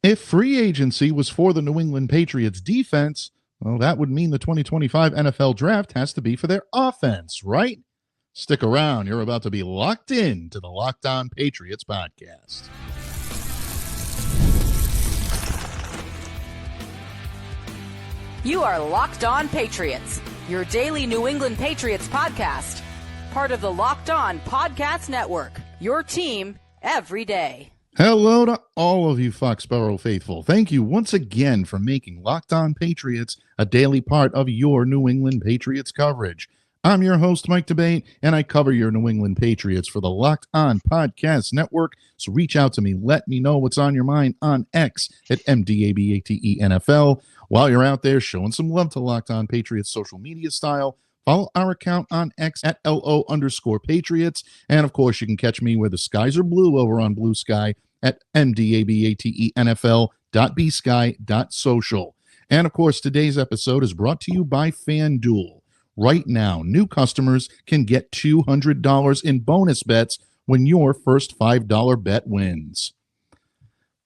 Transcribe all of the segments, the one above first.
If free agency was for the New England Patriots defense, well, that would mean the 2025 NFL draft has to be for their offense, right? Stick around. You're about to be locked in to the Locked On Patriots podcast. You are Locked On Patriots, your daily New England Patriots podcast. Part of the Locked On Podcast Network, your team every day. Hello to all of you Foxborough faithful. Thank you once again for making Locked On Patriots a daily part of your New England Patriots coverage. I'm your host, Mike Debate, and I cover your New England Patriots for the Locked On Podcast Network. So reach out to me. Let me know what's on your mind on X at MDABATENFL. While you're out there showing some love to Locked On Patriots social media style, follow our account on X at LO_Patriots. And, of course, you can catch me where the skies are blue over on Blue Sky at MDABATENFL.bsky.social. And, of course, today's episode is brought to you by FanDuel. Right now, new customers can get $200 in bonus bets when your first $5 bet wins.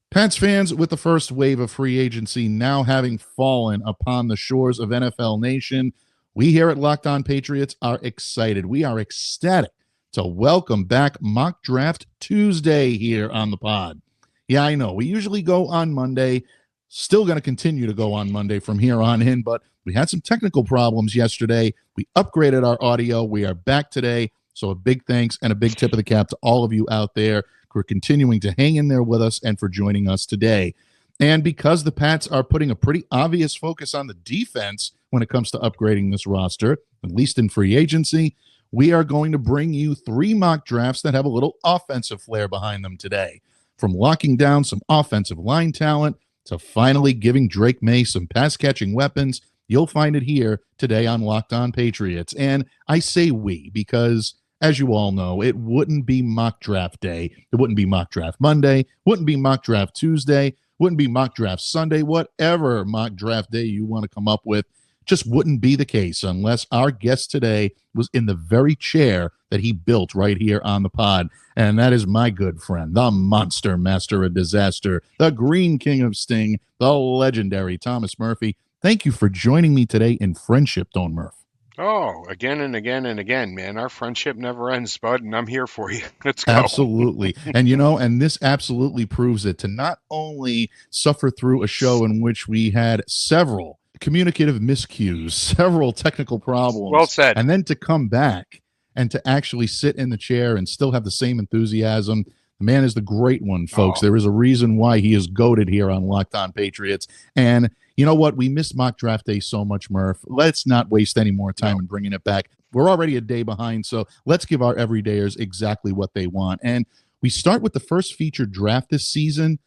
Pats fans, with the first wave of free agency now having fallen upon the shores of NFL Nation, we here at Locked On Patriots are excited. We are ecstatic to welcome back Mock Draft Tuesday here on the pod. Yeah, I know. We usually go on Monday. Still going to continue to go on Monday from here on in, but we had some technical problems yesterday. We upgraded our audio. We are back today. So a big thanks and a big tip of the cap to all of you out there for continuing to hang in there with us and for joining us today. And because the Pats are putting a pretty obvious focus on the defense when it comes to upgrading this roster, at least in free agency, we are going to bring you 3 mock drafts that have a little offensive flair behind them today. From locking down some offensive line talent to finally giving Drake Maye some pass-catching weapons, you'll find it here today on Locked On Patriots. And I say we because, as you all know, it wouldn't be mock draft day. It wouldn't be mock draft Monday. Wouldn't be mock draft Tuesday. Wouldn't be mock draft Sunday. Whatever mock draft day you want to come up with just wouldn't be the case unless our guest today was in the very chair that he built right here on the pod. And that is my good friend, the monster master of disaster, the green king of sting, the legendary Thomas Murphy. Thank you for joining me today in friendship, Don Murph. Oh, again and again and again, man. Our friendship never ends, bud, and I'm here for you. Let's go. Absolutely. And, and this absolutely proves it, to not only suffer through a show in which we had several communicative miscues, several technical problems. Well said. And then to come back and to actually sit in the chair and still have the same enthusiasm. The man is the great one, folks. There is a reason why he is goated here on Locked On Patriots. And you know what? We missed mock draft day so much, Murph. Let's not waste any more time in bringing it back. We're already a day behind, so let's give our everydayers exactly what they want. And we start with the first featured draft this season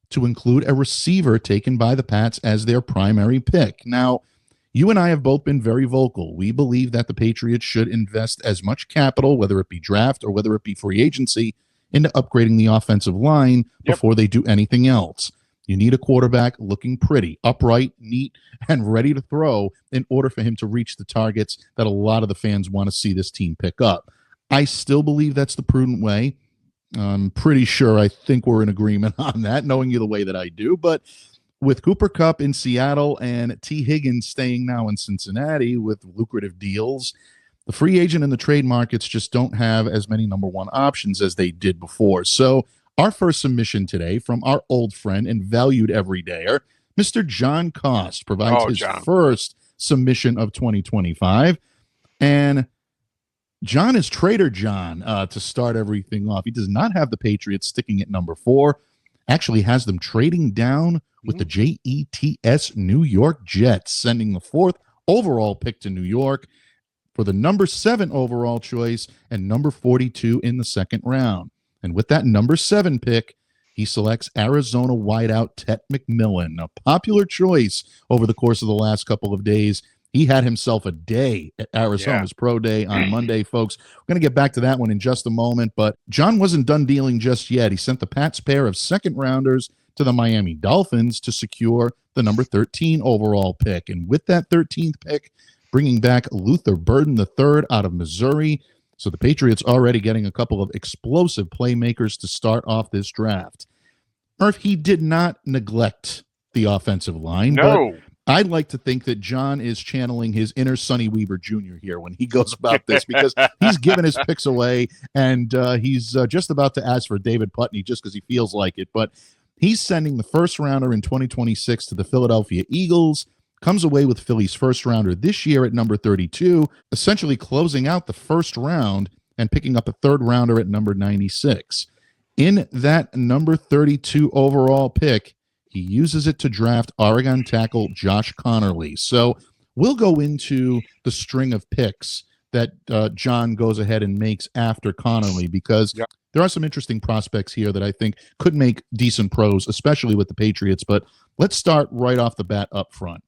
to include a receiver taken by the Pats as their primary pick. Now, you and I have both been very vocal. We believe that the Patriots should invest as much capital, whether it be draft or whether it be free agency, into upgrading the offensive line before they do anything else. You need a quarterback looking pretty, upright, neat, and ready to throw in order for him to reach the targets that a lot of the fans want to see this team pick up. I still believe that's the prudent way. I'm pretty sure I think we're in agreement on that, knowing you the way that I do. But with Cooper Kupp in Seattle and T. Higgins staying now in Cincinnati with lucrative deals, the free agent and the trade markets just don't have as many number one options as they did before. So our first submission today from our old friend and valued everydayer, Mr. John Cost, provides first submission of 2025. And John is Trader John to start everything off. He does not have the Patriots sticking at number 4. Actually has them trading down with the Jets New York Jets, sending the 4th overall pick to New York for the number 7 overall choice and number 42 in the second round. And with that number 7 pick, he selects Arizona wideout Tet McMillan, a popular choice over the course of the last couple of days. He had himself a day at Arizona's Pro Day on Monday, folks. We're going to get back to that one in just a moment, but John wasn't done dealing just yet. He sent the Pats pair of second-rounders to the Miami Dolphins to secure the number 13 overall pick. And with that 13th pick, bringing back Luther Burden III out of Missouri. So the Patriots already getting a couple of explosive playmakers to start off this draft. Murph, he did not neglect the offensive line, but No. I'd like to think that John is channeling his inner Sonny Weaver Jr. here when he goes about this, because he's giving his picks away, and he's just about to ask for David Putney just because he feels like it. But he's sending the first rounder in 2026 to the Philadelphia Eagles, comes away with Philly's first rounder this year at number 32, essentially closing out the first round and picking up a third rounder at number 96. In that number 32 overall pick, he uses it to draft Oregon tackle Josh Conerly. So we'll go into the string of picks that John goes ahead and makes after Conerly, because there are some interesting prospects here that I think could make decent pros, especially with the Patriots. But let's start right off the bat up front.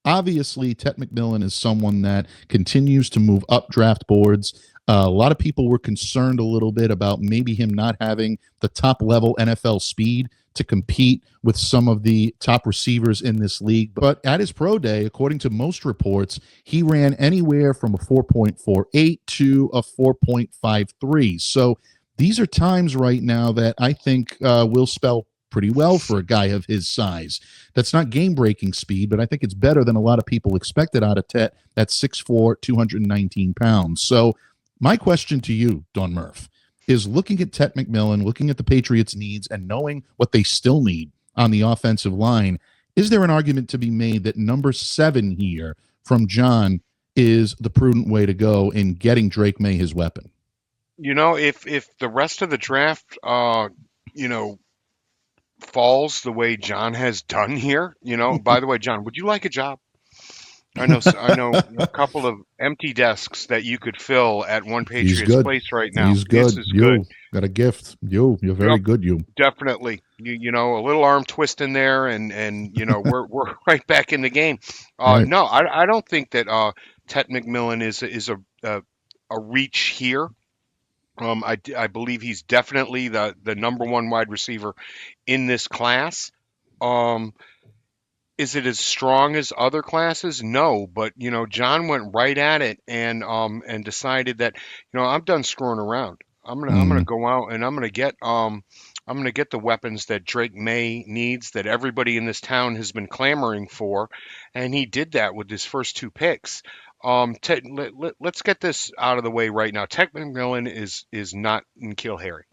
Obviously, Tet McMillan is someone that continues to move up draft boards. A lot of people were concerned a little bit about maybe him not having the top level NFL speed to compete with some of the top receivers in this league. But at his pro day, according to most reports, he ran anywhere from a 4.48 to a 4.53. So these are times right now that I think will spell pretty well for a guy of his size. That's not game-breaking speed, but I think it's better than a lot of people expected out of Tet at 6'4", 219 pounds. So my question to you, Don Murph, is looking at Tet McMillan, looking at the Patriots' needs, and knowing what they still need on the offensive line, is there an argument to be made that number 7 here from John is the prudent way to go in getting Drake Maye his weapon? You know, if the rest of the draft, falls the way John has done here, by the way, John, would you like a job? I know a couple of empty desks that you could fill at one Patriots place right now. He's good. This is good. Got a gift. You're very good. Definitely. You know, a little arm twist in there, and we're right back in the game. Right. No, I don't think that Tet McMillan is a reach here. I believe he's definitely the number one wide receiver in this class. Is it as strong as other classes? No, but John went right at it and decided that I'm done screwing around. I'm gonna go out and I'm gonna get the weapons that Drake Maye needs, that everybody in this town has been clamoring for, and he did that with his first 2 picks. Let's get this out of the way right now. Tet McMillan is not N'Keal Harry.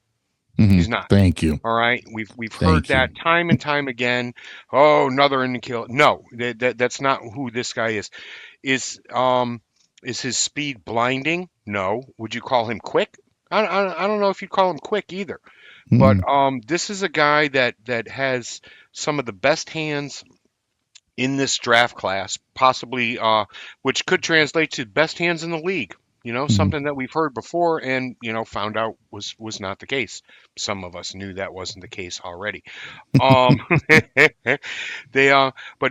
He's not. Thank you. All right, we've heard that time and time again. Oh, another N'Keal. No, that's not who this guy is. Is his speed blinding? No. Would you call him quick? I don't know if you'd call him quick either. But this is a guy that has some of the best hands in this draft class, possibly, which could translate to best hands in the league. Something that we've heard before and, found out was not the case. Some of us knew that wasn't the case already. But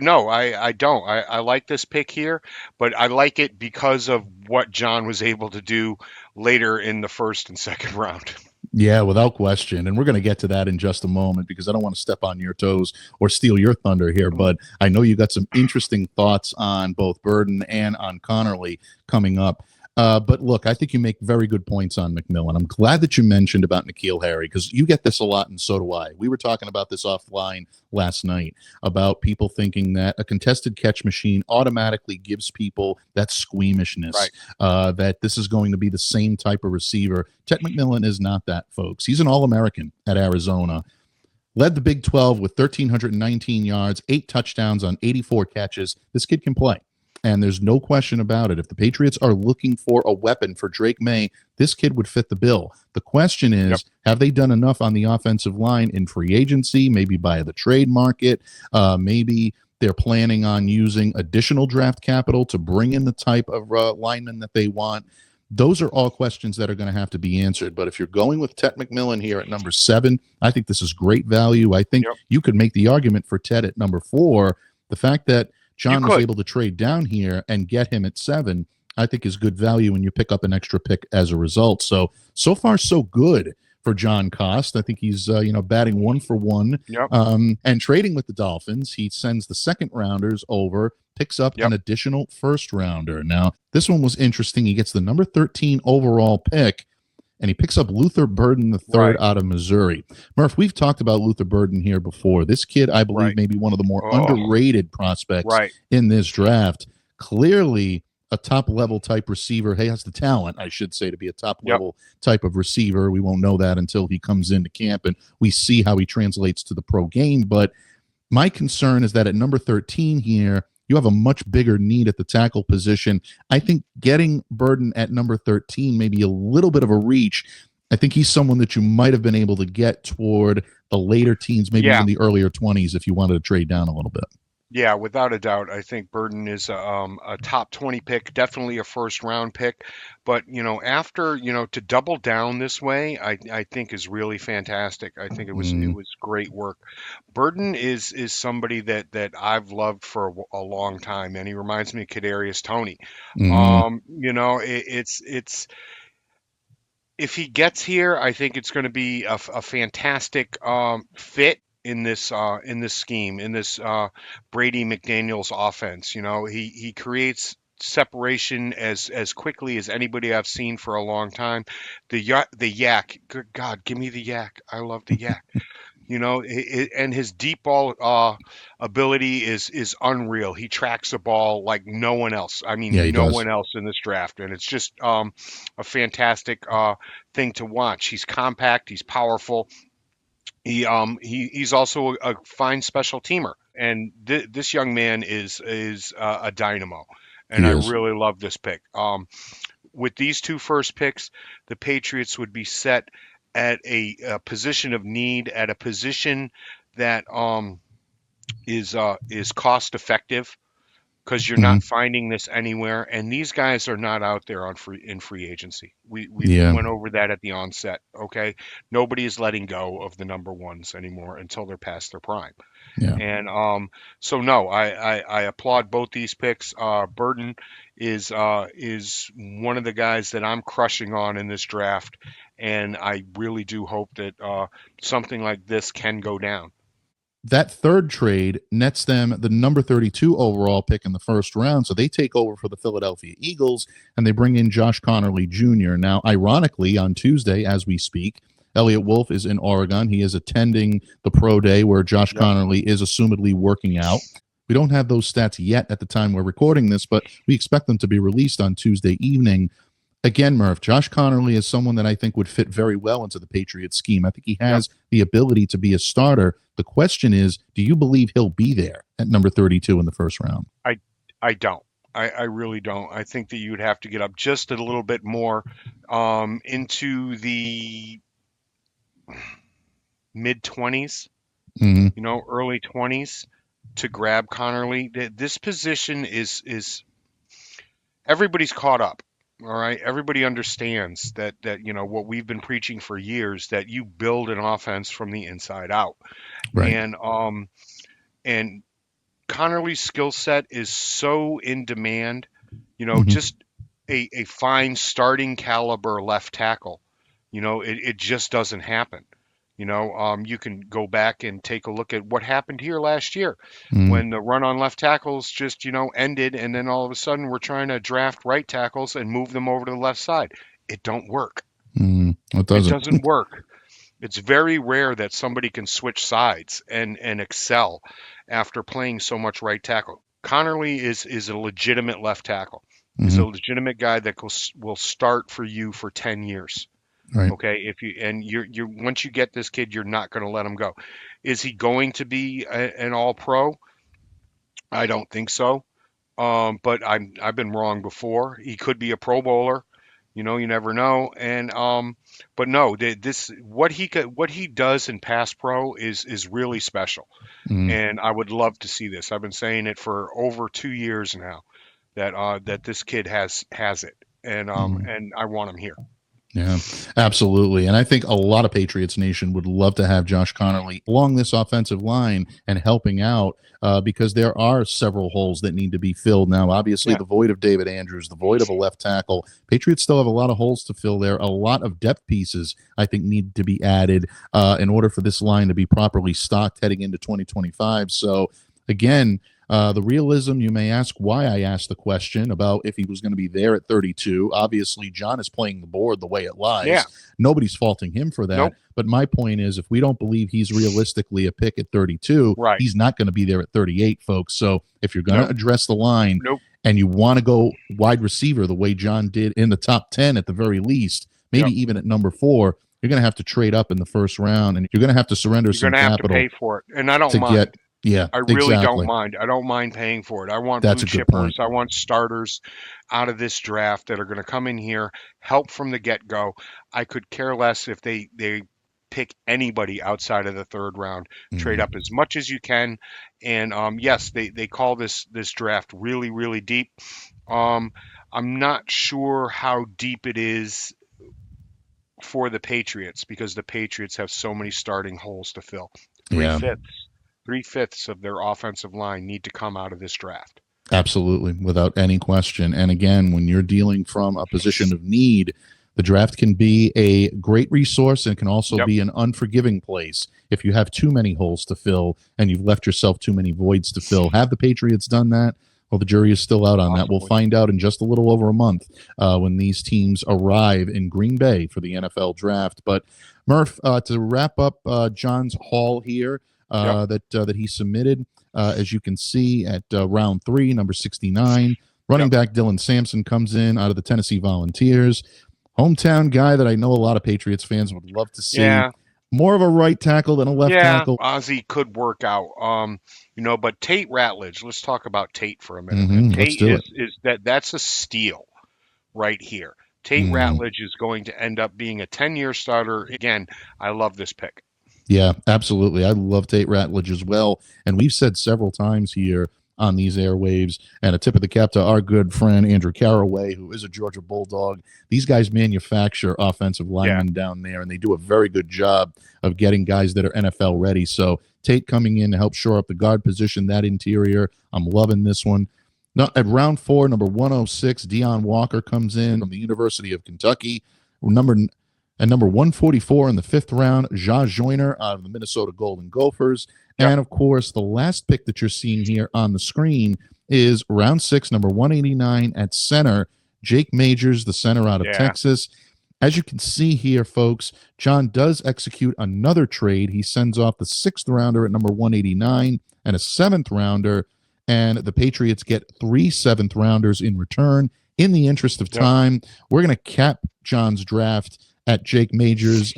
no, I don't. I like this pick here, but I like it because of what John was able to do later in the first and second round. Yeah, without question. And we're going to get to that in just a moment, because I don't want to step on your toes or steal your thunder here. But I know you got some interesting thoughts on both Burden and on Conerly coming up. But look, I think you make very good points on McMillan. I'm glad that you mentioned about N'Keal Harry, because you get this a lot, and so do I. We were talking about this offline last night, about people thinking that a contested catch machine automatically gives people that squeamishness, right. That this is going to be the same type of receiver. Tet McMillan is not that, folks. He's an All-American at Arizona. Led the Big 12 with 1,319 yards, 8 touchdowns on 84 catches. This kid can play. And there's no question about it. If the Patriots are looking for a weapon for Drake Maye, this kid would fit the bill. The question is, have they done enough on the offensive line in free agency, maybe by the trade market? Maybe they're planning on using additional draft capital to bring in the type of lineman that they want. Those are all questions that are going to have to be answered. But if you're going with Tet McMillan here at number 7, I think this is great value. I think you could make the argument for Tet at number 4. The fact that John was able to trade down here and get him at 7, I think is good value, and you pick up an extra pick as a result. So far, so good for John Cost. I think he's, batting 1 for 1. And trading with the Dolphins, he sends the second rounders over, picks up an additional first rounder. Now, this one was interesting. He gets the number 13 overall pick. and he picks up Luther Burden III out of Missouri. Murph, we've talked about Luther Burden here before. This kid, I believe, may be one of the more underrated prospects in this draft. Clearly a top-level type receiver. He has the talent, I should say, to be a top-level type of receiver. We won't know that until he comes into camp and we see how he translates to the pro game. But my concern is that at number 13 here, you have a much bigger need at the tackle position. I think getting Burden at number 13 may be a little bit of a reach. I think he's someone that you might have been able to get toward the later teens, maybe even the earlier 20s if you wanted to trade down a little bit. Yeah, without a doubt, I think Burden is a top 20 pick, definitely a first round pick. But, after, to double down this way, I think is really fantastic. I think it was great work. Burden is somebody that I've loved for a long time, and he reminds me of Kadarius Toney. It's if he gets here, I think it's going to be a fantastic fit in this scheme, in this Brady McDaniels offense. He creates separation as quickly as anybody I've seen for a long time. The yak, good God, give me the yak. I love the yak. And his deep ball ability is unreal. He tracks the ball like no one else. I mean, no one else in this draft, and it's just a fantastic thing to watch. He's compact. He's powerful. He's also a fine special teamer, and this young man is a dynamo, and I really love this pick. With these two first picks, the Patriots would be set at a position of need, at a position that is cost effective, because you're not finding this anywhere, and these guys are not out there in free agency. We went over that at the onset. Okay, nobody is letting go of the number ones anymore until they're past their prime. And so no, I applaud both these picks. Burden is one of the guys that I'm crushing on in this draft, and I really do hope that something like this can go down. That third trade nets them the number 32 overall pick in the first round, so they take over for the Philadelphia Eagles, and they bring in Josh Conerly Jr. Now, ironically, on Tuesday, as we speak, Elliot Wolf is in Oregon. He is attending the pro day where Josh Conerly is assumedly working out. We don't have those stats yet at the time we're recording this, but we expect them to be released on Tuesday evening. Again, Murph, Josh Conerly is someone that I think would fit very well into the Patriots scheme. I think he has the ability to be a starter. The question is, do you believe he'll be there at number 32 in the first round? I don't. I really don't. I think that you'd have to get up just a little bit more into the mid-20s, early 20s to grab Conerly. This position is everybody's caught up. All right. Everybody understands that what we've been preaching for years, that you build an offense from the inside out. Right. And Conerly's skill set is so in demand, just a fine starting caliber left tackle. It just doesn't happen. You can go back and take a look at what happened here last year when the run on left tackles just, ended. And then all of a sudden we're trying to draft right tackles and move them over to the left side. It don't work. It doesn't work. It's very rare that somebody can switch sides and excel after playing so much right tackle. Conerly is a legitimate left tackle. He's a legitimate guy that will start for you for 10 years. Right. Okay. You're once you get this kid, you're not going to let him go. Is he going to be an all pro? I don't think so. But I've been wrong before. He could be a Pro Bowler. You never know. And but no, what he does in pass pro is really special. And I would love to see this. I've been saying it for over 2 years now that this kid has it. And I want him here. Yeah, absolutely. And I think a lot of Patriots Nation would love to have Josh Conerly along this offensive line and helping out because there are several holes that need to be filled now. Obviously, the void of David Andrews, the void of a left tackle. Patriots still have a lot of holes to fill there. A lot of depth pieces, I think, need to be added in order for this line to be properly stocked heading into 2025. So, again, The realism, you may ask why I asked the question about if he was going to be there at 32. Obviously, John is playing the board the way it lies. Yeah. Nobody's faulting him for that. Nope. But my point is, if we don't believe he's realistically a pick at 32, Right. he's not going to be there at 38, folks. So if you're going to address the line and you want to go wide receiver the way John did in the top 10 at the very least, maybe even at number 4, you're going to have to trade up in the first round, and you're going to have to surrender some capital. You're going to have to pay for it, and I don't mind. I really don't mind. I don't mind paying for it. I want blue chippers. I want starters out of this draft that are going to come in here, help from the get-go. I could care less if they pick anybody outside of the third round. Trade up as much as you can, and yes, they call this draft really, really deep. I'm not sure how deep it is for the Patriots because the Patriots have so many starting holes to fill. Three-fifths of their offensive line need to come out of this draft. Absolutely, without any question. And again, when you're dealing from a position of need, the draft can be a great resource and can also be an unforgiving place if you have too many holes to fill and you've left yourself too many voids to fill. Have the Patriots done that? Well, the jury is still out on that. We'll find out in just a little over a month when these teams arrive in Green Bay for the NFL draft. But Murph, to wrap up John's haul here that he submitted, as you can see at round 3, number 69, running back Dylan Sampson comes in out of the Tennessee Volunteers. Hometown guy that I know a lot of Patriots fans would love to see. More of a right tackle than a left tackle. Ozzie could work out. But Tet Ratledge, let's talk about Tet for a minute. Tet that's a steal right here. Tet Ratledge is going to end up being a 10-year starter. Again, I love this pick. Yeah, absolutely. I love Tet Ratledge as well. And we've said several times here on these airwaves, and a tip of the cap to our good friend Andrew Carraway, who is a Georgia Bulldog. These guys manufacture offensive linemen down there, and they do a very good job of getting guys that are NFL ready. So Tet coming in to help shore up the guard position, that interior. I'm loving this one. Now, at round 4, number 106, Deion Walker comes in from the University of Kentucky. Number 144 in the 5th round, Ja Joyner out of the Minnesota Golden Gophers. And, of course, the last pick that you're seeing here on the screen is round 6, number 189 at center, Drake Maye, the center out of Texas. As you can see here, folks, John does execute another trade. He sends off the 6th rounder at number 189 and a 7th rounder, and the Patriots get 3 7th rounders in return. In the interest of time, we're going to cap John's draft at Drake Maye's.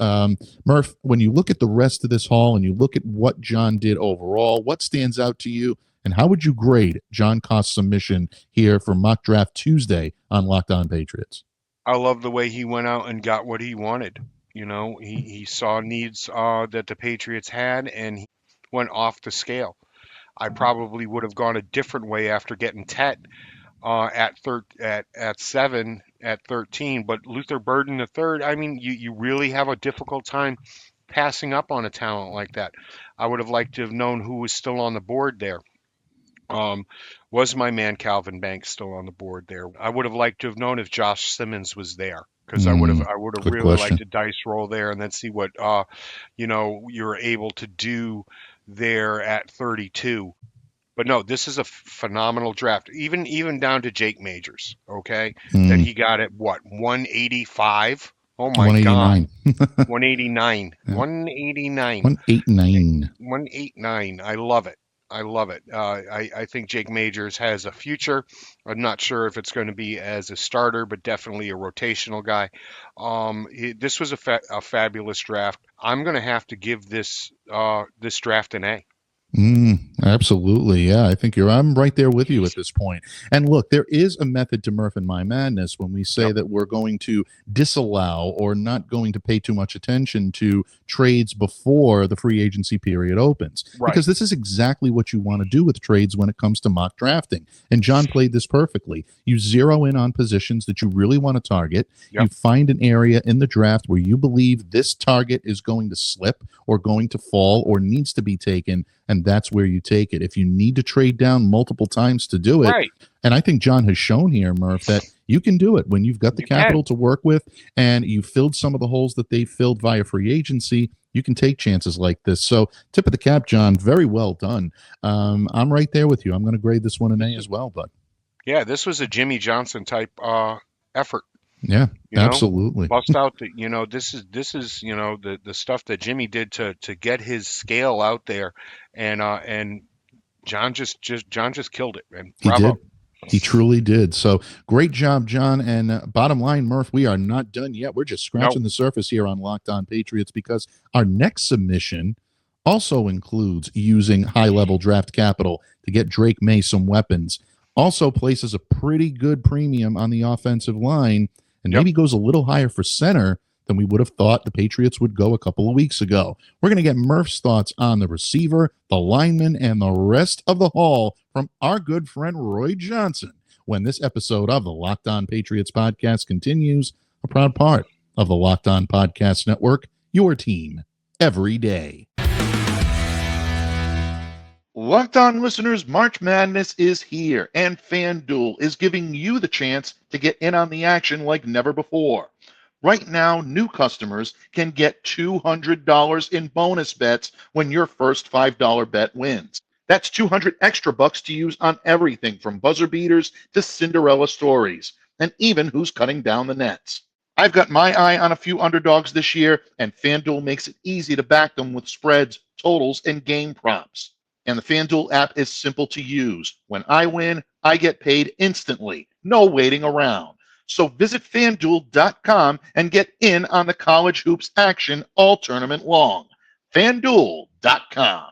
Murph, when you look at the rest of this haul and you look at what John did overall, what stands out to you, and how would you grade John Kost's submission here for Mock Draft Tuesday on Locked On Patriots? I love the way he went out and got what he wanted. He saw needs that the Patriots had, and he went off the scale. I probably would have gone a different way after getting Tet at 7 at 13, but Luther Burden III, I mean, you really have a difficult time passing up on a talent like that. I would have liked to have known who was still on the board there. Was my man Kelvin Banks still on the board there? I would have liked to have known if Josh Simmons was there, because I would have really liked to dice roll there and then see what you're able to do there at 32. But no, this is a phenomenal draft. Even down to Drake Maye, okay? That he got at what, 185? Oh my God. 189. 189. 189. I love it. I think Drake Maye has a future. I'm not sure if it's going to be as a starter, but definitely a rotational guy. This was a fabulous draft. I'm going to have to give this draft an A. Absolutely. Yeah, I think I'm right there with you at this point. And look, there is a method to Murph and My Madness when we say that we're going to disallow or not going to pay too much attention to trades before the free agency period opens. Because this is exactly what you want to do with trades when it comes to mock drafting. And John played this perfectly. You zero in on positions that you really want to target. You find an area in the draft where you believe this target is going to slip or going to fall or needs to be taken, and that's where you take it. If you need to trade down multiple times to do it, Right. and I think John has shown here, Murph, that you can do it when you've got the capital to work with and you filled some of the holes that they filled via free agency. You can take chances like this. So tip of the cap, John. Very well done. I'm right there with you. I'm going to grade this one an A as well, bud. Yeah, this was a Jimmy Johnson type effort. Yeah, absolutely. Bust out the, this is the stuff that Jimmy did to get his scale out there, and John just killed it, man. Bravo. He did. He truly did. So great job, John. And bottom line, Murph, we are not done yet. We're just scratching the surface here on Locked On Patriots, because our next submission also includes using high-level draft capital to get Drake Maye some weapons. Also places a pretty good premium on the offensive line, and maybe goes a little higher for center than we would have thought the Patriots would go a couple of weeks ago. We're going to get Murph's thoughts on the receiver, the lineman, and the rest of the haul from our good friend Roy Johnson when this episode of the Locked On Patriots podcast continues, a proud part of the Locked On Podcast Network, your team every day. Locked On listeners, March Madness is here, and FanDuel is giving you the chance to get in on the action like never before. Right now, new customers can get $200 in bonus bets when your first $5 bet wins. That's 200 extra bucks to use on everything from buzzer beaters to Cinderella stories, and even who's cutting down the nets. I've got my eye on a few underdogs this year, and FanDuel makes it easy to back them with spreads, totals, and game props. And the FanDuel app is simple to use. When I win, I get paid instantly. No waiting around. So visit FanDuel.com and get in on the college hoops action all tournament long. FanDuel.com.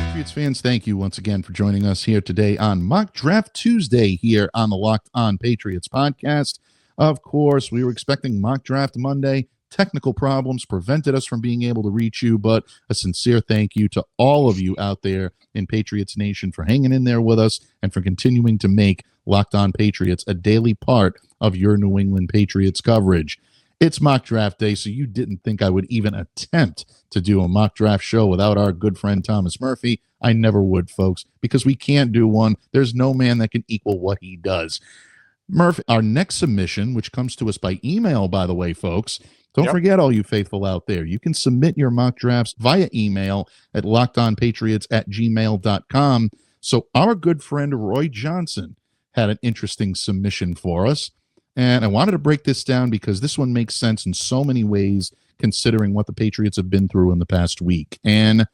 Patriots fans, thank you once again for joining us here today on Mock Draft Tuesday here on the Locked On Patriots podcast. Of course, we were expecting Mock Draft Monday. Technical problems prevented us from being able to reach you, but a sincere thank you to all of you out there in Patriots Nation for hanging in there with us and for continuing to make Locked On Patriots a daily part of your New England Patriots coverage. It's mock draft day, so you didn't think I would even attempt to do a mock draft show without our good friend Thomas Murphy. I never would, folks, because we can't do one. There's no man that can equal what he does. Murph, our next submission, which comes to us by email, by the way, folks, don't forget, all you faithful out there, you can submit your mock drafts via email at lockedonpatriots@gmail.com. So our good friend Roy Johnson had an interesting submission for us, and I wanted to break this down because this one makes sense in so many ways, considering what the Patriots have been through in the past week. And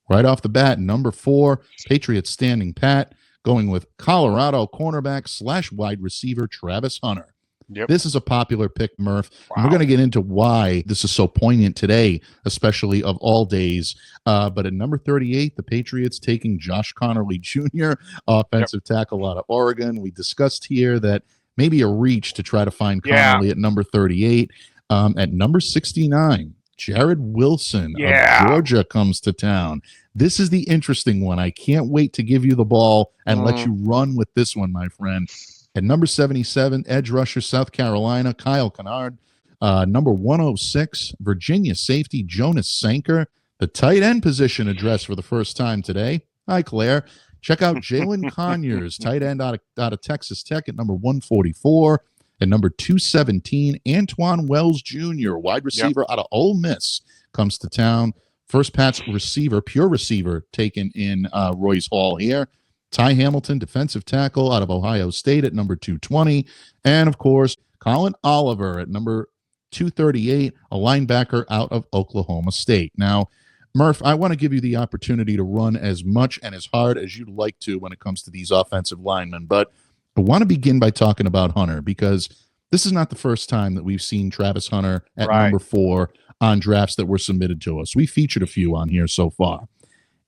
right off the bat, number 4, Patriots standing pat, going with Colorado cornerback / wide receiver Travis Hunter. This is a popular pick, Murph. Wow. And we're going to get into why this is so poignant today, especially of all days. But at number 38, the Patriots taking Josh Conerly Jr., offensive tackle out of Oregon. We discussed here that maybe a reach to try to find Conerly at number 38. At number 69, Jared Wilson of Georgia comes to town. This is the interesting one. I can't wait to give you the ball and let you run with this one, my friend. At number 77, edge rusher, South Carolina, Kyle Kennard. Number 106, Virginia safety, Jonas Sanker. The tight end position addressed for the first time today. Hi, Claire. Check out Jalen Conyers, tight end out of Texas Tech at number 144. At number 217, Antoine Wells Jr., wide receiver out of Ole Miss, comes to town. First pass receiver, pure receiver, taken in Roy's Hall here. Ty Hamilton, defensive tackle out of Ohio State at number 220. And, of course, Colin Oliver at number 238, a linebacker out of Oklahoma State. Now, Murph, I want to give you the opportunity to run as much and as hard as you'd like to when it comes to these offensive linemen. But I want to begin by talking about Hunter, because this is not the first time that we've seen Travis Hunter at number 4 on drafts that were submitted to us. We featured a few on here so far.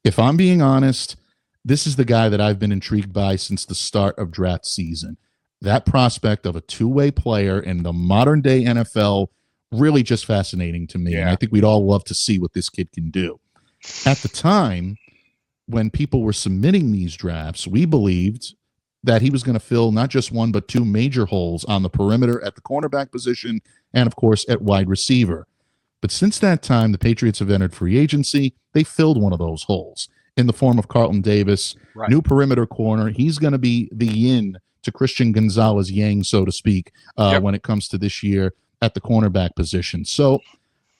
If I'm being honest, this is the guy that I've been intrigued by since the start of draft season. That prospect of a two-way player in the modern day NFL, really just fascinating to me. And I think we'd all love to see what this kid can do. At the time, when people were submitting these drafts, we believed that he was going to fill not just one, but 2 major holes on the perimeter at the cornerback position and, of course, at wide receiver. But since that time, the Patriots have entered free agency. They filled one of those holes in the form of Carlton Davis, Right. new perimeter corner. He's going to be the yin to Christian Gonzalez yang, so to speak, when it comes to this year at the cornerback position. So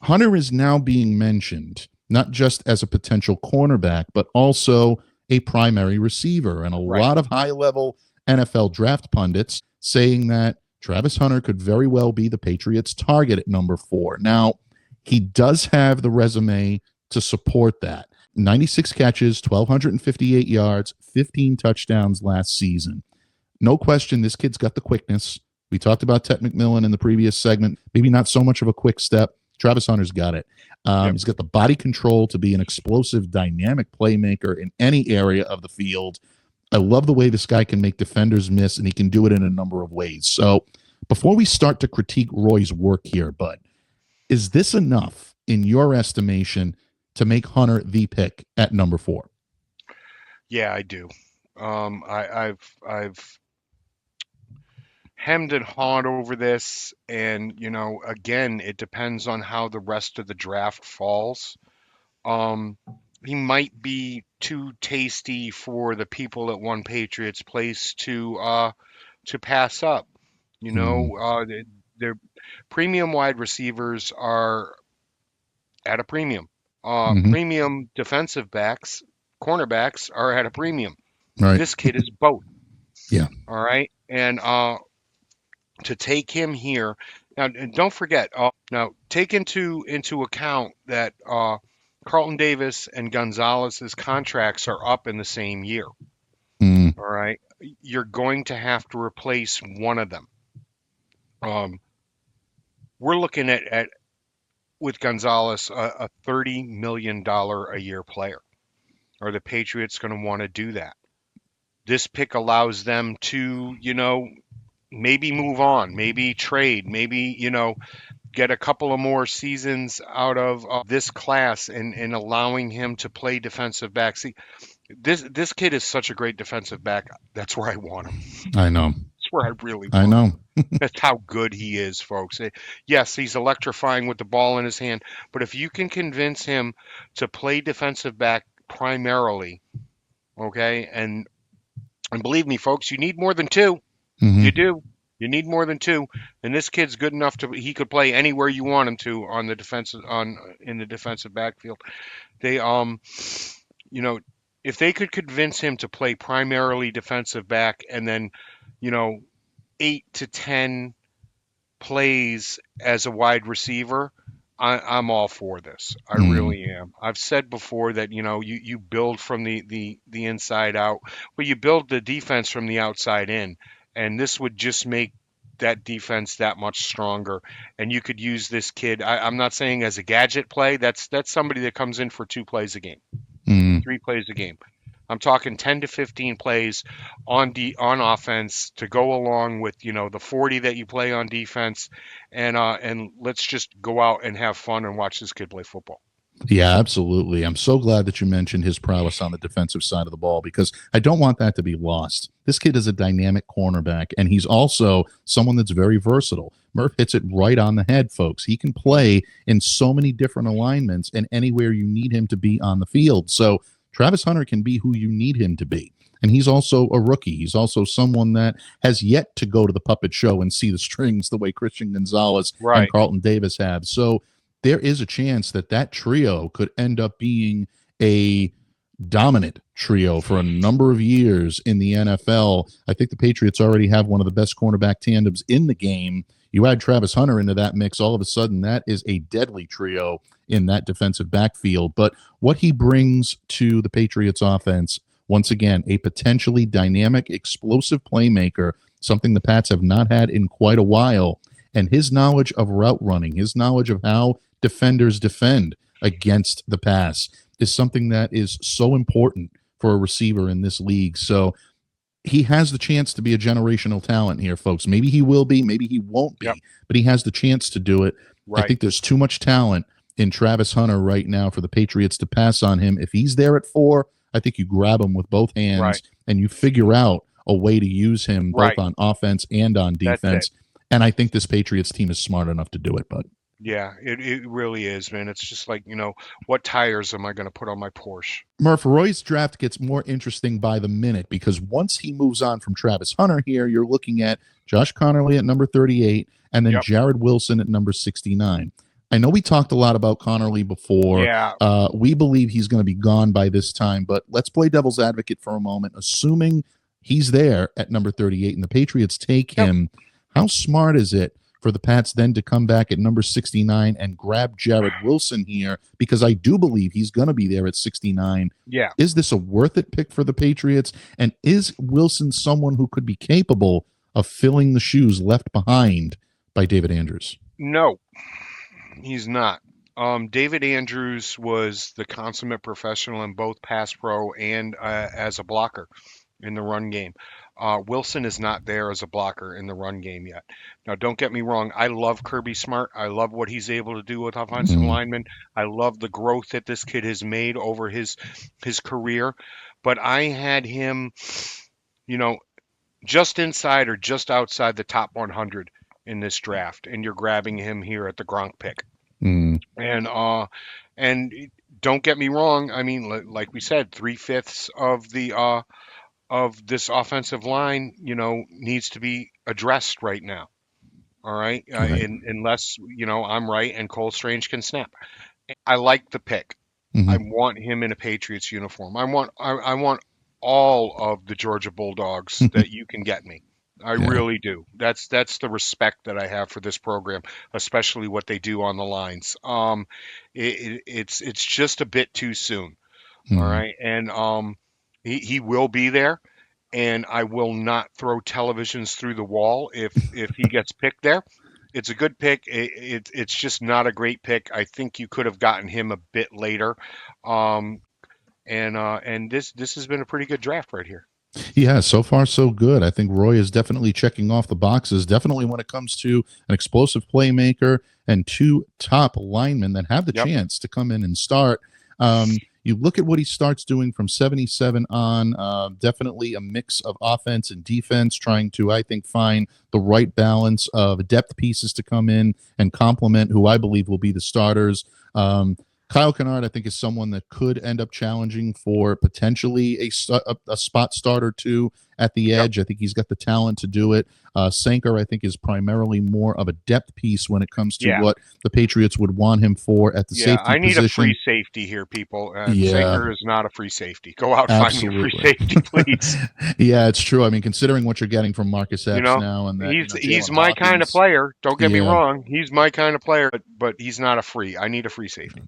Hunter is now being mentioned not just as a potential cornerback, but also a primary receiver. And a lot of high-level NFL draft pundits saying that Travis Hunter could very well be the Patriots' target at number 4. Now, he does have the resume to support that. 96 catches, 1,258 yards, 15 touchdowns last season. No question, this kid's got the quickness. We talked about Tet McMillan in the previous segment. Maybe not so much of a quick step. Travis Hunter's got it. He's got the body control to be an explosive, dynamic playmaker in any area of the field. I love the way this guy can make defenders miss, and he can do it in a number of ways. So before we start to critique Roy's work here, Bud, is this enough, in your estimation, to make Hunter the pick at number 4? Yeah, I do. I've hemmed and hawed over this, and again, it depends on how the rest of the draft falls. He might be too tasty for the people at One Patriots Place to pass up. Their premium wide receivers are at a premium. Premium defensive backs, cornerbacks are at a premium. Right. This kid is both. Yeah. All right. And to take him here now, don't forget. Now take into account that Carlton Davis and Gonzalez's contracts are up in the same year. All right. You're going to have to replace one of them. We're looking at with Gonzalez a $30 million a year player. Are the Patriots going to want to do that? This pick allows them to, maybe move on, maybe trade, maybe, get a couple of more seasons out of this class and allowing him to play defensive back. See, this kid is such a great defensive back. That's where I want him. I know. That's where I really want I know. him. That's how good he is, folks. Yes, he's electrifying with the ball in his hand, but if you can convince him to play defensive back primarily, okay, and believe me, folks, you need more than 2. You do. You need more than 2, and this kid's good enough he could play anywhere you want him to on the defensive in the defensive backfield. They if they could convince him to play primarily defensive back and then 8 to 10 plays as a wide receiver, I'm all for this. I really am. I've said before that you build from the inside out, but you build the defense from the outside in. And this would just make that defense that much stronger. And you could use this kid. I'm not saying as a gadget play. That's somebody that comes in for 2 plays a game, 3 plays a game. I'm talking 10 to 15 plays on offense to go along with the 40 that you play on defense, and let's just go out and have fun and watch this kid play football. Yeah, absolutely. I'm so glad that you mentioned his prowess on the defensive side of the ball, because I don't want that to be lost. This kid is a dynamic cornerback, and he's also someone that's very versatile. Murph hits it right on the head, folks. He can play in so many different alignments and anywhere you need him to be on the field. So Travis Hunter can be who you need him to be. And he's also a rookie. He's also someone that has yet to go to the puppet show and see the strings the way Christian Gonzalez and Carlton Davis have. So there is a chance that trio could end up being a dominant trio for a number of years in the NFL. I think the Patriots already have one of the best cornerback tandems in the game. You add Travis Hunter into that mix, all of a sudden that is a deadly trio in that defensive backfield. But what he brings to the Patriots offense, once again, a potentially dynamic, explosive playmaker, something the Pats have not had in quite a while, and his knowledge of route running, his knowledge of how defenders defend against the pass is something that is so important for a receiver in this league. So he has the chance to be a generational talent here, folks. Maybe he will be, maybe he won't be, but he has the chance to do it. I think there's too much talent in Travis Hunter right now for the Patriots to pass on him. If he's there at 4, I think you grab him with both hands and you figure out a way to use him both on offense and on defense. And I think this Patriots team is smart enough to do it, bud. Yeah, it really is, man. It's just like, what tires am I going to put on my Porsche? Murph, Roy's draft gets more interesting by the minute because once he moves on from Travis Hunter here, you're looking at Josh Conerly at number 38 and then Yep. Jared Wilson at number 69. I know we talked a lot about Conerly before. Yeah. We believe he's going to be gone by this time, but let's play devil's advocate for a moment. Assuming he's there at number 38 and the Patriots take him, how smart is it for the Pats then to come back at number 69 and grab Jared Wilson here? Because I do believe he's going to be there at 69. Yeah. Is this a worth it pick for the Patriots? And is Wilson someone who could be capable of filling the shoes left behind by David Andrews? No, he's not. David Andrews was the consummate professional in both pass pro and as a blocker in the run game. Wilson is not there as a blocker in the run game yet. Now, don't get me wrong. I love Kirby Smart. I love what he's able to do with offensive linemen. I love the growth that this kid has made over his career. But I had him, just inside or just outside the top 100 in this draft, and you're grabbing him here at the Gronk pick. And don't get me wrong. I mean, like we said, 3/5 of this offensive line, needs to be addressed right now. All right. Unless, I'm right and Cole Strange can snap. I like the pick. I want him in a Patriots uniform. I want all of the Georgia Bulldogs that you can get me. I really do. That's the respect that I have for this program, especially what they do on the lines. It's just a bit too soon. All right. And he will be there, and I will not throw televisions through the wall if he gets picked there. It's a good pick. It's just not a great pick. I think you could have gotten him a bit later. And this has been a pretty good draft right here. Yeah, so far so good. I think Roy is definitely checking off the boxes, definitely when it comes to an explosive playmaker and two top linemen that have the chance to come in and start. You look at what he starts doing from 77 on, definitely a mix of offense and defense, trying to, I think, find the right balance of depth pieces to come in and complement who I believe will be the starters. Kyle Kennard, I think, is someone that could end up challenging for potentially a spot start or two at the edge. I think he's got the talent to do it. Sanker, I think, is primarily more of a depth piece when it comes to what the Patriots would want him for at the safety position. I need a free safety here, people. Sanker is not a free safety. Go out and find me a free safety, please. Yeah, it's true. I mean, considering what you're getting from Marcus Epps now, and that, he's my kind of player. Don't get me wrong. He's my kind of player, but he's not a free. I need a free safety.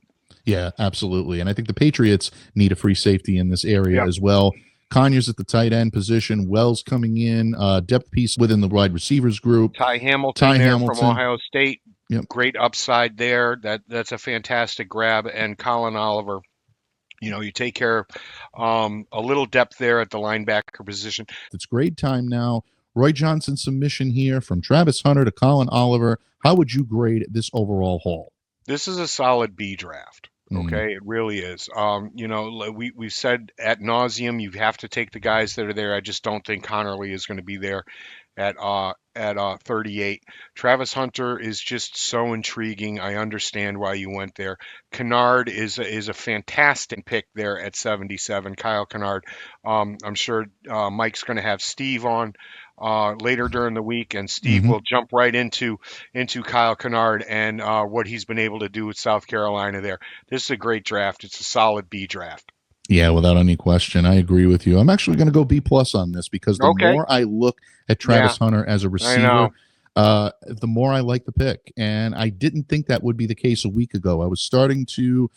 Yeah, absolutely. And I think the Patriots need a free safety in this area as well. Conyers at the tight end position, Wells coming in, depth piece within the wide receivers group. Ty Hamilton from Ohio State. Great upside there. That's a fantastic grab. And Colin Oliver, you take care of a little depth there at the linebacker position. It's grade time now. Roy Johnson submission here from Travis Hunter to Colin Oliver. How would you grade this overall haul? This is a solid B draft. Okay, it really is. We've said ad nauseum, you have to take the guys that are there. I just don't think Conerly is going to be there at 38. Travis Hunter is just so intriguing. I understand why you went there. Kennard is a fantastic pick there at 77. Kyle Kennard. I'm sure Mike's going to have Steve on later during the week, and Steve will jump right into Kyle Kennard and what he's been able to do with South Carolina there. This is a great draft. It's a solid B draft. Yeah, without any question. I agree with you. I'm actually going to go B+ on this because the more I look at Travis Hunter as a receiver, the more I like the pick. And I didn't think that would be the case a week ago. I was starting to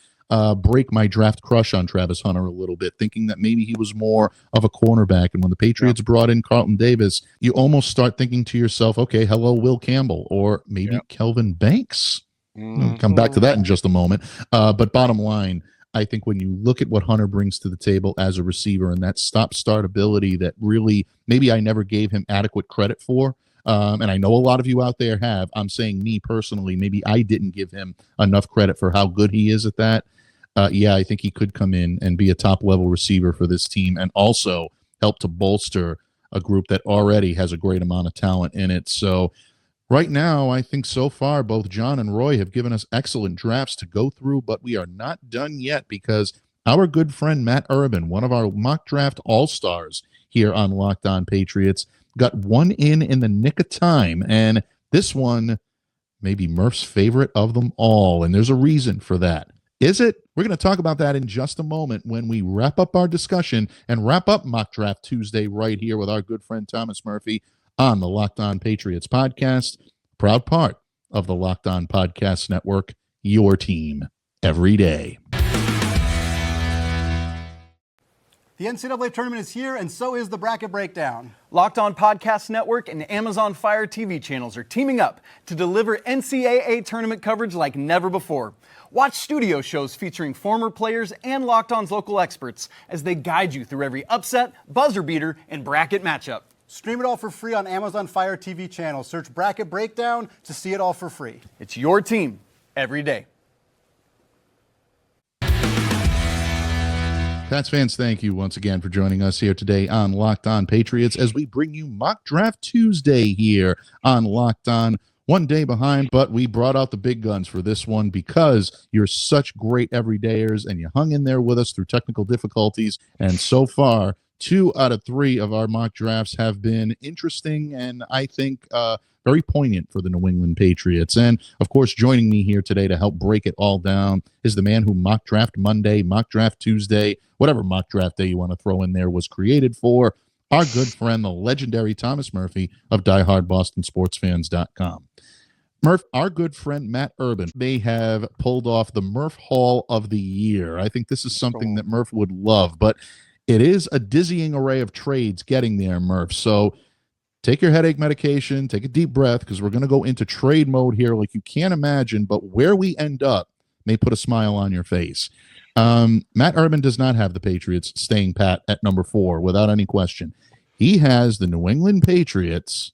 break my draft crush on Travis Hunter a little bit, thinking that maybe he was more of a cornerback. And when the Patriots brought in Carlton Davis, you almost start thinking to yourself, okay, hello, Will Campbell, or maybe Kelvin Banks. I'll come back to that in just a moment. But bottom line, I think when you look at what Hunter brings to the table as a receiver and that stop-start ability that really maybe I never gave him adequate credit for, and I know a lot of you out there have, I'm saying me personally, maybe I didn't give him enough credit for how good he is at that. I think he could come in and be a top-level receiver for this team and also help to bolster a group that already has a great amount of talent in it. So Right now, I think so far both John and Roy have given us excellent drafts to go through, but we are not done yet because our good friend Matt Urban, one of our mock draft all-stars here on Locked On Patriots, got one in the nick of time, and this one may be Murph's favorite of them all, and there's a reason for that. Is it? We're going to talk about that in just a moment when we wrap up our discussion and wrap up Mock Draft Tuesday right here with our good friend Thomas Murphy on the Locked On Patriots podcast, proud part of the Locked On Podcast Network, your team every day. The NCAA tournament is here, and so is the bracket breakdown. Locked On Podcast Network and Amazon Fire TV channels are teaming up to deliver NCAA tournament coverage like never before. Watch studio shows featuring former players and Locked On's local experts as they guide you through every upset, buzzer beater, and bracket matchup. Stream it all for free on Amazon Fire TV channel. Search Bracket Breakdown to see it all for free. It's your team every day. Pats fans, thank you once again for joining us here today on Locked On Patriots as we bring you Mock Draft Tuesday here on Locked On. One day behind, but we brought out the big guns for this one because you're such great everydayers and you hung in there with us through technical difficulties. And so far, 2 out of 3 of our mock drafts have been interesting and I think very poignant for the New England Patriots. And, of course, joining me here today to help break it all down is the man who Mock Draft Monday, Mock Draft Tuesday, whatever mock draft day you want to throw in there was created for, our good friend, the legendary Thomas Murphy of DieHardBostonSportsFans.com. Murph, our good friend Matt Urban may have pulled off the Murph Haul of the Year. I think this is something that Murph would love, but it is a dizzying array of trades getting there, Murph. So take your headache medication, take a deep breath, because we're going to go into trade mode here like you can't imagine, but where we end up may put a smile on your face. Matt Urban does not have the Patriots staying pat at number 4 without any question. He has the New England Patriots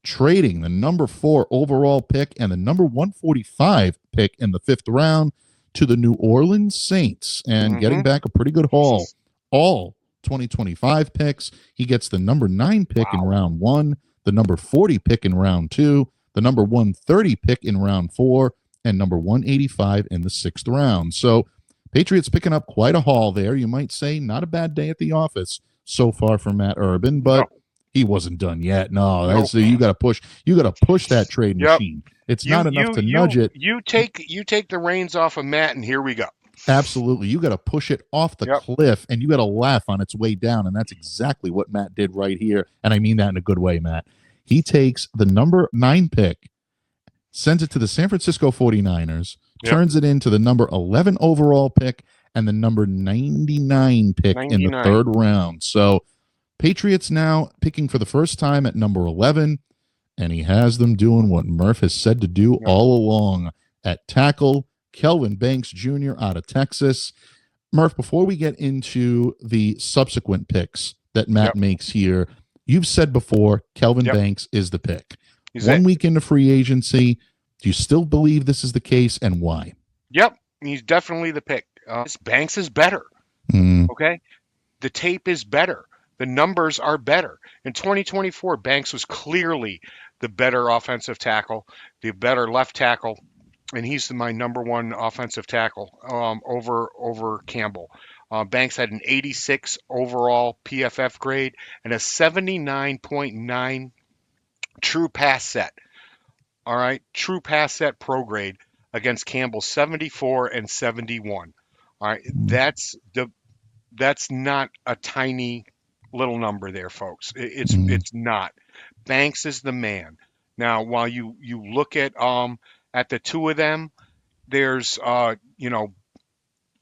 trading the number 4 overall pick and the number 145 pick in the 5th round to the New Orleans Saints and getting back a pretty good haul. All 2025 picks. He gets the number 9 pick in round 1, the number 40 pick in round 2, the number 130 pick in round 4, and number 185 in the 6th round. So Patriots picking up quite a haul there. You might say not a bad day at the office so far for Matt Urban, but he wasn't done yet. No, so you got to push. You got to push that trade machine. It's not enough to nudge it. You take the reins off of Matt, and here we go. Absolutely, you got to push it off the cliff, and you got to laugh on its way down, and that's exactly what Matt did right here. And I mean that in a good way, Matt. He takes the number 9 pick, sends it to the San Francisco 49ers, turns it into the number 11 overall pick and the number 99 pick in the 3rd round. So Patriots now picking for the first time at number 11, and he has them doing what Murph has said to do all along. At tackle, Kelvin Banks Jr. out of Texas. Murph, before we get into the subsequent picks that Matt makes here, you've said before Kelvin Banks is the pick. One week into free agency, do you still believe this is the case, and why? Yep, he's definitely the pick. Banks is better. Okay? The tape is better. The numbers are better. In 2024, Banks was clearly the better offensive tackle, the better left tackle, and he's my number 1 offensive tackle over Campbell. Banks had an 86 overall PFF grade and a 79.9 true pass set. All right, true pass set pro grade against Campbell 74 and 71. All right, that's not a tiny little number there, folks. It's not. Banks is the man. Now, while you look at the two of them, there's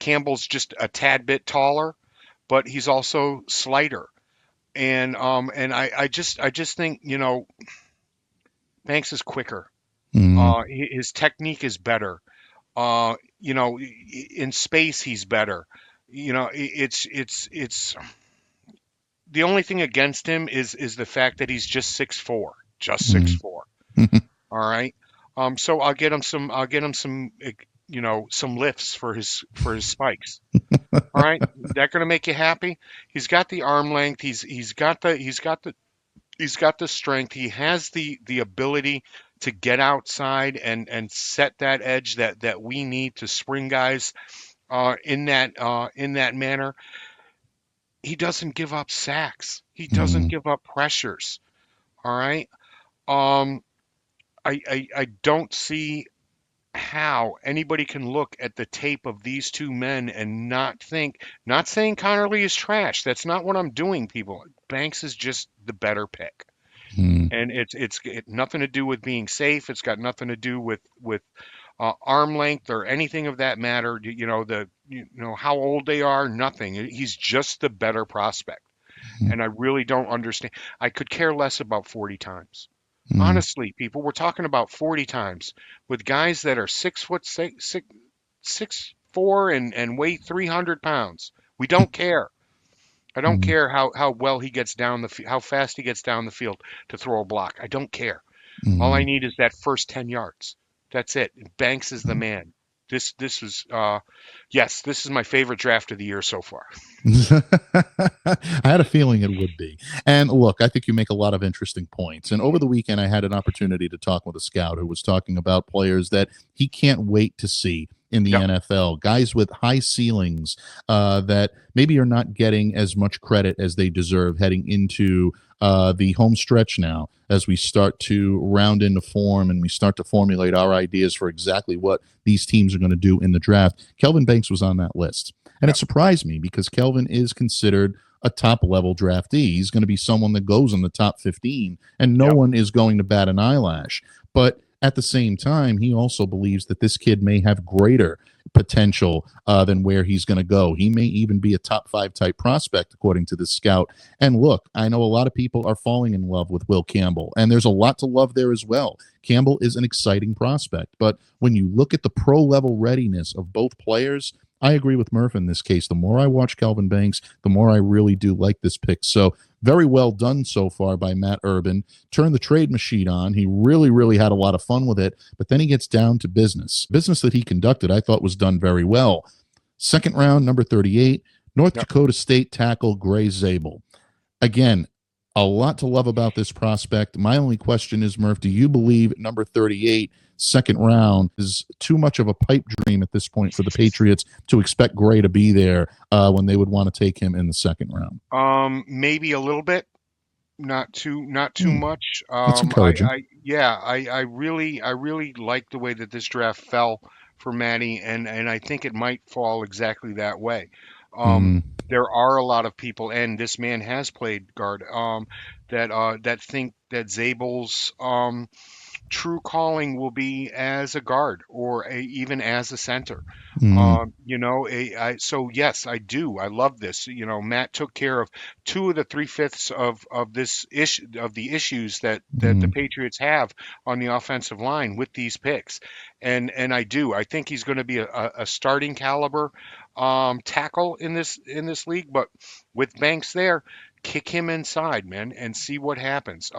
Campbell's just a tad bit taller, but he's also slighter. And I just think, Banks is quicker. His technique is better. In space he's better. It's the only thing against him is the fact that he's just 6'4", just 6'4". All right. So I'll get him some some lifts for his spikes. All right. That going to make you happy? He's got the arm length. He's got the He's got the strength. He has the ability to get outside and set that edge that we need to spring guys in that manner. He doesn't give up sacks. He doesn't give up pressures. All right. Um, I don't see how anybody can look at the tape of these two men and not think, not saying Conerly is trash. That's not what I'm doing, people. Banks is just the better pick. And it's nothing to do with being safe. It's got nothing to do with arm length or anything of that matter. How old they are, nothing. He's just the better prospect. And I really don't understand. I could care less about 40 times. Honestly, people, we're talking about 40 times with guys that are 6'4" and weigh 300 pounds. We don't care. I don't care how well he gets down how fast he gets down the field to throw a block. I don't care. All I need is that first 10 yards. That's it. Banks is the man. This is this is my favorite draft of the year so far. I had a feeling it would be. And look, I think you make a lot of interesting points. And over the weekend, I had an opportunity to talk with a scout who was talking about players that he can't wait to see in the NFL, guys with high ceilings that maybe are not getting as much credit as they deserve heading into the home stretch now, as we start to round into form and we start to formulate our ideas for exactly what these teams are going to do in the draft. Kelvin Banks was on that list. And it surprised me because Kelvin is considered a top-level draftee. He's going to be someone that goes in the top 15, and no one is going to bat an eyelash. But at the same time, he also believes that this kid may have greater potential than where he's going to go. He may even be a top 5 type prospect, according to this scout. And look, I know a lot of people are falling in love with Will Campbell, and there's a lot to love there as well. Campbell is an exciting prospect, but when you look at the pro-level readiness of both players, I agree with Murph in this case. The more I watch Kelvin Banks, the more I really do like this pick. So very well done so far by Matt Urban. Turned the trade machine on. He really, really had a lot of fun with it. But then he gets down to business. Business that he conducted, I thought, was done very well. Second round, number 38, North Dakota State tackle Gray Zabel. Again, a lot to love about this prospect. My only question is, Murph, do you believe number 38, second round, is too much of a pipe dream at this point for the Patriots to expect Gray to be there when they would want to take him in the second round? Maybe a little bit, not too much. That's encouraging. I really like the way that this draft fell for Matty, and I think it might fall exactly that way. There are a lot of people, and this man has played guard, that think that Zabel's true calling will be as a guard or even as a center. So yes, I do. I love this. Matt took care of 2 of the 3/5 of this issue, of the issues that the Patriots have on the offensive line with these picks, and I do. I think he's going to be a starting caliber tackle in this league. But with Banks there, kick him inside, man, and see what happens.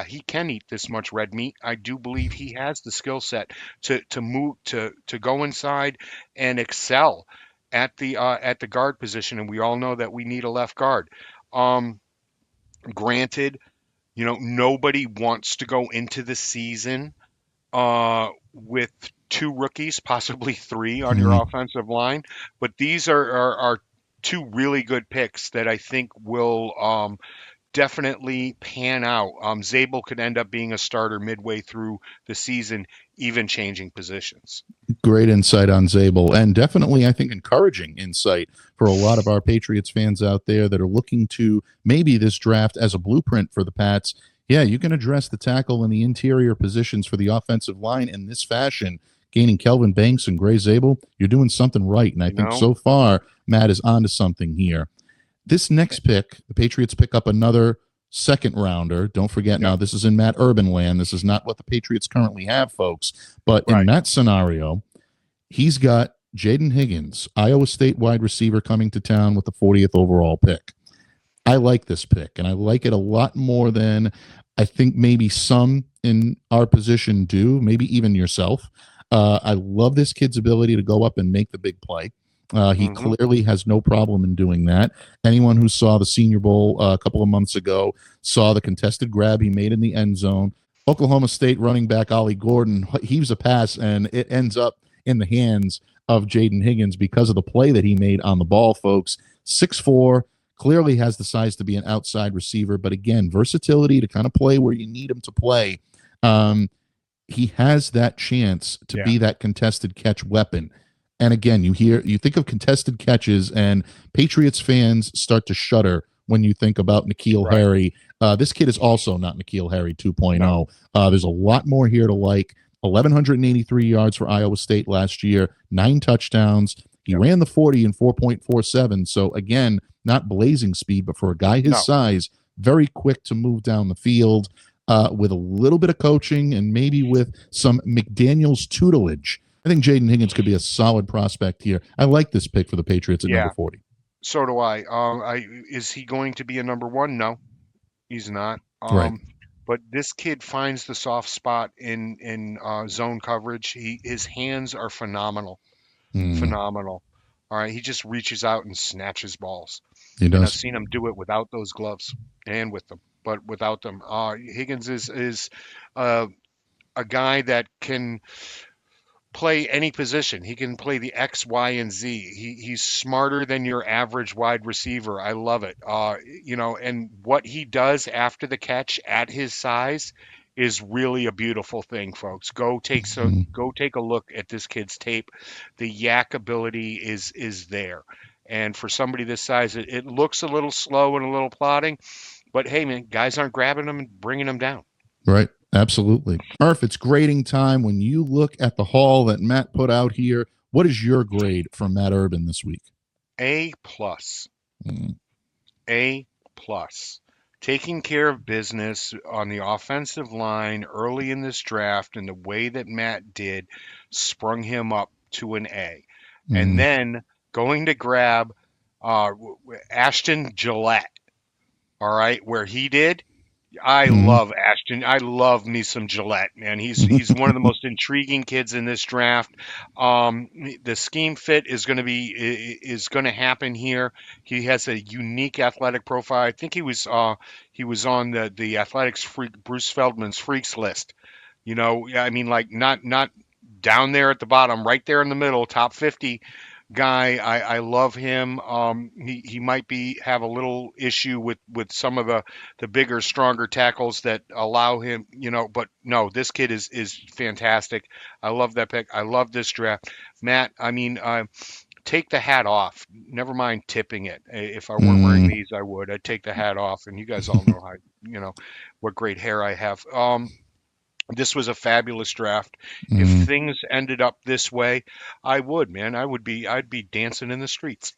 He can eat this much red meat. I do believe he has the skill set to move to go inside and excel at the guard position, and we all know that we need a left guard. Granted, nobody wants to go into the season with 2 rookies, possibly 3 on your offensive line, but these are 2 really good picks that I think will definitely pan out. Zabel could end up being a starter midway through the season, even changing positions. Great insight on Zabel, and definitely, I think, encouraging insight for a lot of our Patriots fans out there that are looking to maybe this draft as a blueprint for the Pats. Yeah, you can address the tackle and the interior positions for the offensive line in this fashion. Gaining Kelvin Banks and Gray Zabel, you're doing something right. And I think so far, Matt is onto something here. This next pick, the Patriots pick up another second rounder. Don't forget now, this is in Matt Urban land. This is not what the Patriots currently have, folks. But in that scenario, he's got Jaden Higgins, Iowa State wide receiver, coming to town with the 40th overall pick. I like this pick, and I like it a lot more than I think maybe some in our position do, maybe even yourself. I love this kid's ability to go up and make the big play. He clearly has no problem in doing that. Anyone who saw the Senior Bowl a couple of months ago saw the contested grab he made in the end zone. Oklahoma State running back Ollie Gordon heaves a pass, and it ends up in the hands of Jaden Higgins because of the play that he made on the ball, folks. 6'4", clearly has the size to be an outside receiver, but again, versatility to kind of play where you need him to play. He has that chance to be that contested catch weapon. And again, you think of contested catches, and Patriots fans start to shudder when you think about N'Keal Harry. This kid is also not N'Keal Harry 2.0. No. There's a lot more here to like. 1,183 yards for Iowa State last year, 9 touchdowns. He ran the 40 in 4.47. So again, not blazing speed, but for a guy his size, very quick to move down the field with a little bit of coaching and maybe with some McDaniels tutelage. I think Jaden Higgins could be a solid prospect here. I like this pick for the Patriots at number 40. So do I. Is he going to be a number 1? No, he's not. Right. But this kid finds the soft spot in zone coverage. His hands are phenomenal. Phenomenal. All right, he just reaches out and snatches balls. He does. And I've seen him do it without those gloves and with them, but without them. Higgins is a guy that can play any position. He can play the X, Y, and Z. He's smarter than your average wide receiver. I love it. And what he does after the catch at his size is really a beautiful thing, folks. Go take a look at this kid's tape. The yak ability is there. And for somebody this size, it looks a little slow and a little plodding, but hey man, guys aren't grabbing them and bringing them down. Right. Absolutely. Murph, it's grading time. When you look at the haul that Matt put out here, what is your grade from Matt Urban this week? A+. A+. Taking care of business on the offensive line early in this draft, and the way that Matt did sprung him up to an A. And then going to grab Ashton Gillette, all right, where he did. I love Ashton. I love me some Gillette, man. He's one of the most intriguing kids in this draft. The scheme fit is going to happen here. He has a unique athletic profile. I think he was on the athletics freak Bruce Feldman's freaks list. You know, I mean, like not down there at the bottom, right there in the middle, top 50 guy. I love him. He might have a little issue with some of the bigger, stronger tackles that allow him, but no, this kid is fantastic. I love that pick. I love this draft. Matt, I mean, take the hat off. Never mind tipping it. If I weren't wearing these, I would. I'd take the hat off, and you guys all know how, what great hair I have. This was a fabulous draft. If things ended up this way, I'd be dancing in the streets.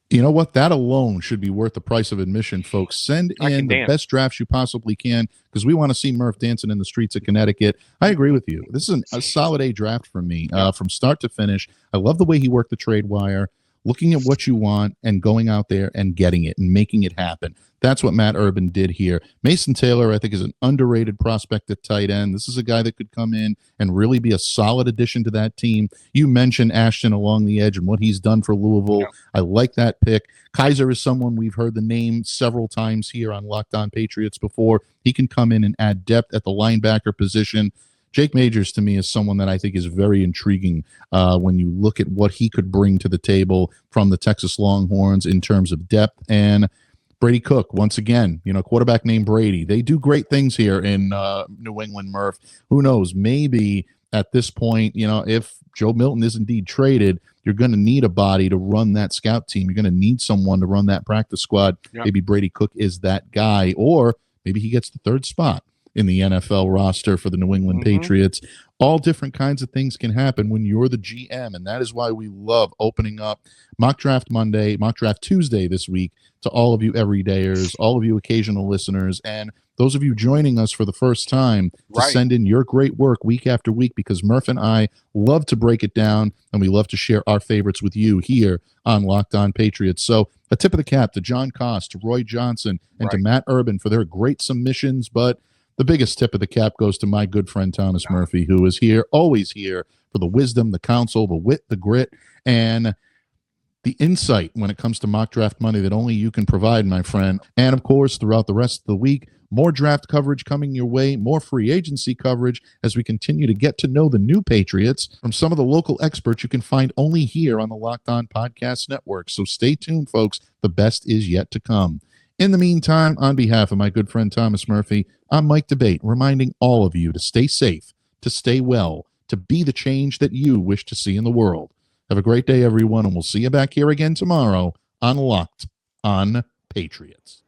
You know what? That alone should be worth the price of admission, folks. Send in the best drafts you possibly can, because we want to see Murph dancing in the streets of Connecticut. I agree with you. This is a solid A draft for me, from start to finish. I love the way he worked the trade wire, looking at what you want and going out there and getting it and making it happen. That's what Matt Urban did here. Mason Taylor, I think, is an underrated prospect at tight end. This is a guy that could come in and really be a solid addition to that team. You mentioned Ashton along the edge and what he's done for Louisville. Yeah. I like that pick. Kaiser is someone we've heard the name several times here on Locked On Patriots before. He can come in and add depth at the linebacker position. Jake Majors, to me, is someone that I think is very intriguing when you look at what he could bring to the table from the Texas Longhorns in terms of depth. And Brady Cook, once again, quarterback named Brady. They do great things here in New England, Murph. Who knows? Maybe at this point, if Joe Milton is indeed traded, you're going to need a body to run that scout team. You're going to need someone to run that practice squad. Yep. Maybe Brady Cook is that guy, or maybe he gets the third spot in the NFL roster for the New England Patriots. All different kinds of things can happen when you're the GM, and that is why we love opening up Mock Draft Monday, Mock Draft Tuesday this week to all of you everydayers, all of you occasional listeners, and those of you joining us for the first time to send in your great work week after week, because Murph and I love to break it down, and we love to share our favorites with you here on Locked On Patriots. So a tip of the cap to John Koss, to Roy Johnson, and to Matt Urban for their great submissions, but the biggest tip of the cap goes to my good friend Thomas Murphy, who is here, always here, for the wisdom, the counsel, the wit, the grit, and the insight when it comes to mock draft money that only you can provide, my friend. And of course, throughout the rest of the week, more draft coverage coming your way, more free agency coverage as we continue to get to know the new Patriots from some of the local experts you can find only here on the Locked On Podcast Network. So stay tuned, folks. The best is yet to come. In the meantime, on behalf of my good friend Thomas Murphy, I'm Mike Debate, reminding all of you to stay safe, to stay well, to be the change that you wish to see in the world. Have a great day, everyone, and we'll see you back here again tomorrow on Locked On Patriots.